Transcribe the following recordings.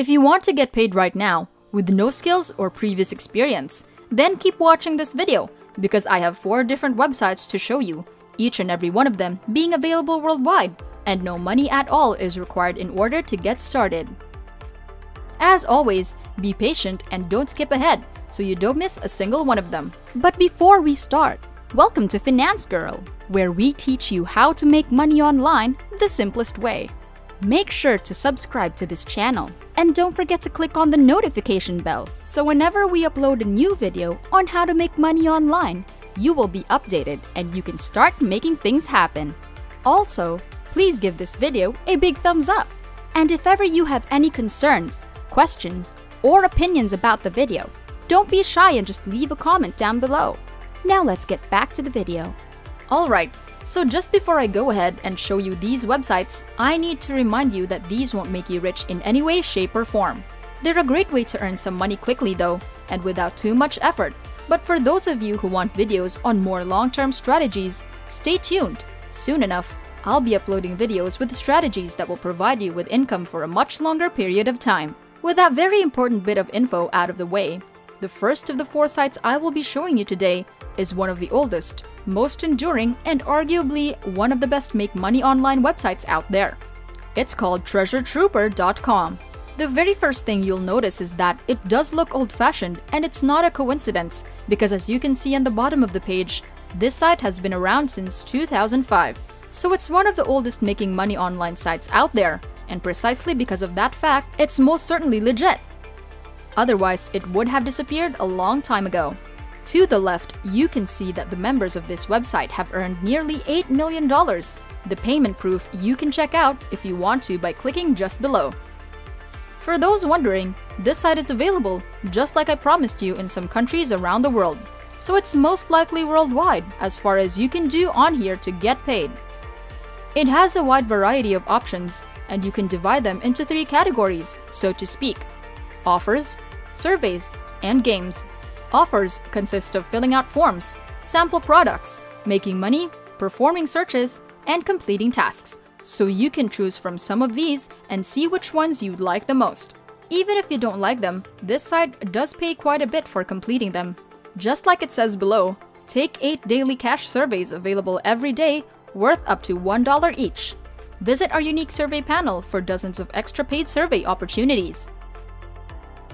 If you want to get paid right now, with no skills or previous experience, then keep watching this video because I have 4 different websites to show you, each and every one of them being available worldwide, and no money at all is required in order to get started. As always, be patient and don't skip ahead so you don't miss a single one of them. But before we start, welcome to Finance Girl, where we teach you how to make money online the simplest way. Make sure to subscribe to this channel and don't forget to click on the notification bell so whenever we upload a new video on how to make money online, you will be updated and you can start making things happen. Also, please give this video a big thumbs up. And if ever you have any concerns, questions, or opinions about the video, don't be shy and just leave a comment down below. Now let's get back to the video. Alright, so just before I go ahead and show you these websites, I need to remind you that these won't make you rich in any way, shape, or form. They're a great way to earn some money quickly though, and without too much effort. But for those of you who want videos on more long-term strategies, stay tuned. Soon enough, I'll be uploading videos with strategies that will provide you with income for a much longer period of time. With that very important bit of info out of the way, the first of the 4 sites I will be showing you today is one of the oldest, most enduring, and arguably one of the best make money online websites out there. It's called treasuretrooper.com. The very first thing you'll notice is that it does look old-fashioned, and it's not a coincidence because as you can see on the bottom of the page, this site has been around since 2005. So it's one of the oldest making money online sites out there, and precisely because of that fact, it's most certainly legit. Otherwise, it would have disappeared a long time ago. To the left, you can see that the members of this website have earned nearly $8 million. The payment proof you can check out if you want to by clicking just below. For those wondering, this site is available, just like I promised you, in some countries around the world. So it's most likely worldwide as far as you can do on here to get paid. It has a wide variety of options, and you can divide them into 3 categories, so to speak: offers, surveys, and games. Offers consist of filling out forms, sample products, making money, performing searches, and completing tasks. So you can choose from some of these and see which ones you'd like the most. Even if you don't like them, this site does pay quite a bit for completing them. Just like it says below, take 8 daily cash surveys available every day, worth up to $1 each. Visit our unique survey panel for dozens of extra paid survey opportunities.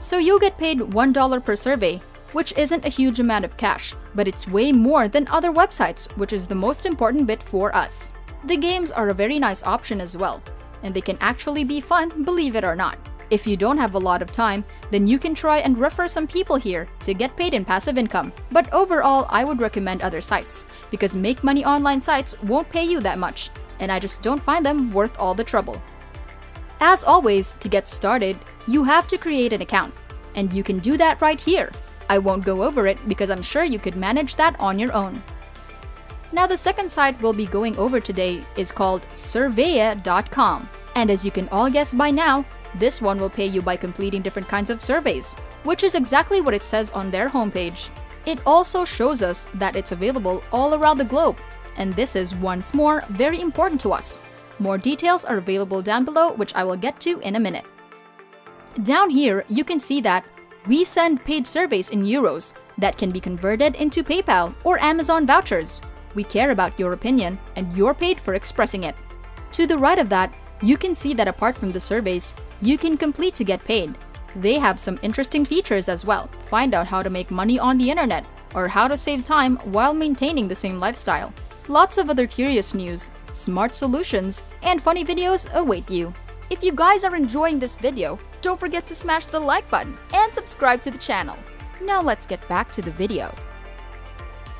So you'll get paid $1 per survey, which isn't a huge amount of cash, but it's way more than other websites, which is the most important bit for us. The games are a very nice option as well, and they can actually be fun, believe it or not. If you don't have a lot of time, then you can try and refer some people here to get paid in passive income. But overall, I would recommend other sites, because make money online sites won't pay you that much, and I just don't find them worth all the trouble. As always, to get started, you have to create an account, and you can do that right here. I won't go over it because I'm sure you could manage that on your own. Now the second site we'll be going over today is called surveya.com, and as you can all guess by now, this one will pay you by completing different kinds of surveys, which is exactly what it says on their homepage. It also shows us that it's available all around the globe, and this is once more very important to us. More details are available down below, which I will get to in a minute. Down here, you can see that we send paid surveys in euros that can be converted into PayPal or Amazon vouchers. We care about your opinion, and you're paid for expressing it. To the right of that, you can see that apart from the surveys you can complete to get paid, they have some interesting features as well. Find out how to make money on the internet, or how to save time while maintaining the same lifestyle. Lots of other curious news, smart solutions, and funny videos await you. If you guys are enjoying this video, don't forget to smash the like button and subscribe to the channel. Now let's get back to the video.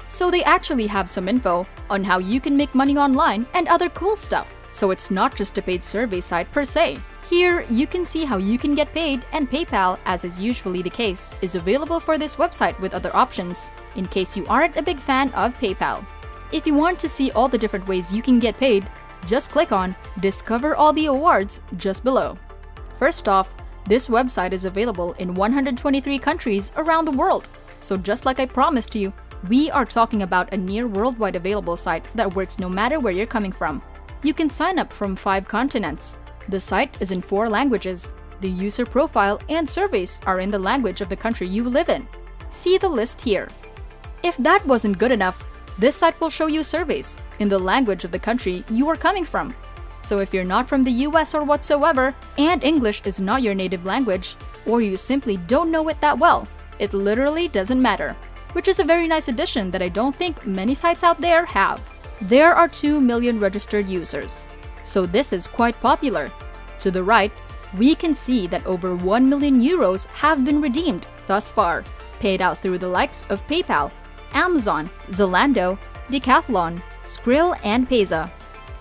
So they actually have some info on how you can make money online and other cool stuff. So it's not just a paid survey site per se. Here, you can see how you can get paid, and PayPal, as is usually the case, is available for this website with other options, in case you aren't a big fan of PayPal. If you want to see all the different ways you can get paid, just click on Discover all the awards just below. First off, this website is available in 123 countries around the world. So just like I promised you, we are talking about a near worldwide available site that works no matter where you're coming from. You can sign up from 5 continents. The site is in 4 languages, the user profile and surveys are in the language of the country you live in. See the list here. If that wasn't good enough, this site will show you surveys in the language of the country you are coming from. So if you're not from the US or whatsoever, and English is not your native language, or you simply don't know it that well, it literally doesn't matter. Which is a very nice addition that I don't think many sites out there have. There are 2 million registered users, so this is quite popular. To the right, we can see that over 1 million euros have been redeemed thus far, paid out through the likes of PayPal, Amazon, Zalando, Decathlon, Skrill, and Payza.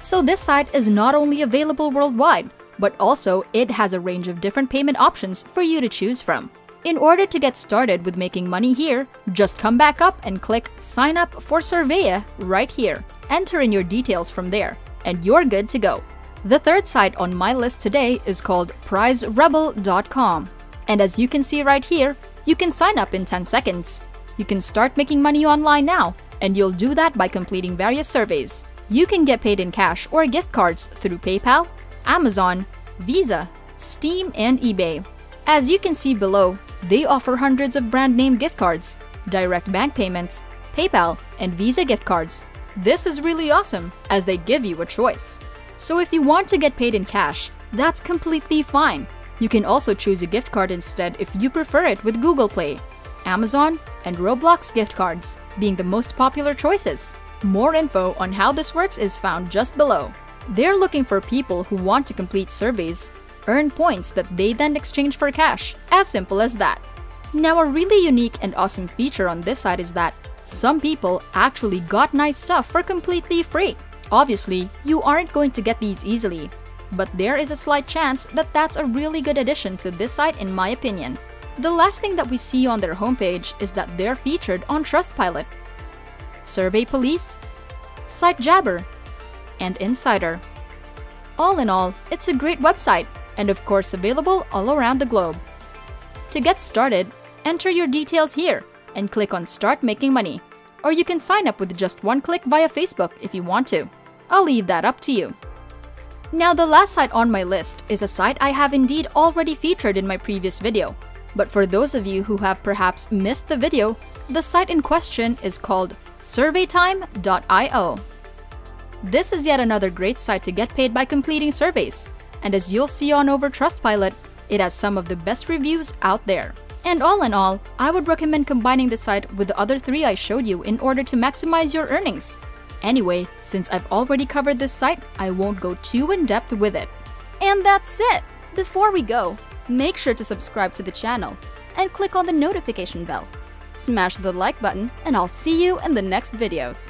So this site is not only available worldwide, but also it has a range of different payment options for you to choose from. In order to get started with making money here, just come back up and click Sign Up for Surveya right here. Enter in your details from there, and you're good to go. The third site on my list today is called PrizeRebel.com. And as you can see right here, you can sign up in 10 seconds. You can start making money online now, and you'll do that by completing various surveys. You can get paid in cash or gift cards through PayPal, Amazon, Visa, Steam, and eBay. As you can see below, they offer hundreds of brand name gift cards, direct bank payments, PayPal, and Visa gift cards. This is really awesome as they give you a choice. So if you want to get paid in cash, that's completely fine. You can also choose a gift card instead if you prefer it with Google Play, Amazon, and Roblox gift cards being the most popular choices. More info on how this works is found just below. They're looking for people who want to complete surveys, earn points that they then exchange for cash, as simple as that. Now, a really unique and awesome feature on this site is that some people actually got nice stuff for completely free. Obviously, you aren't going to get these easily, but there is a slight chance that that's a really good addition to this site in my opinion. The last thing that we see on their homepage is that they're featured on Trustpilot, Survey Police, SiteJabber, and Insider. All in all, it's a great website, and of course available all around the globe. To get started, enter your details here and click on Start Making Money. Or you can sign up with just one click via Facebook if you want to. I'll leave that up to you. Now, the last site on my list is a site I have indeed already featured in my previous video. But for those of you who have perhaps missed the video, the site in question is called surveytime.io. This is yet another great site to get paid by completing surveys. And as you'll see on over Trustpilot, it has some of the best reviews out there. And all in all, I would recommend combining the site with the other 3 I showed you in order to maximize your earnings. Anyway, since I've already covered this site, I won't go too in-depth with it. And that's it! Before we go, make sure to subscribe to the channel and click on the notification bell. Smash the like button, and I'll see you in the next videos.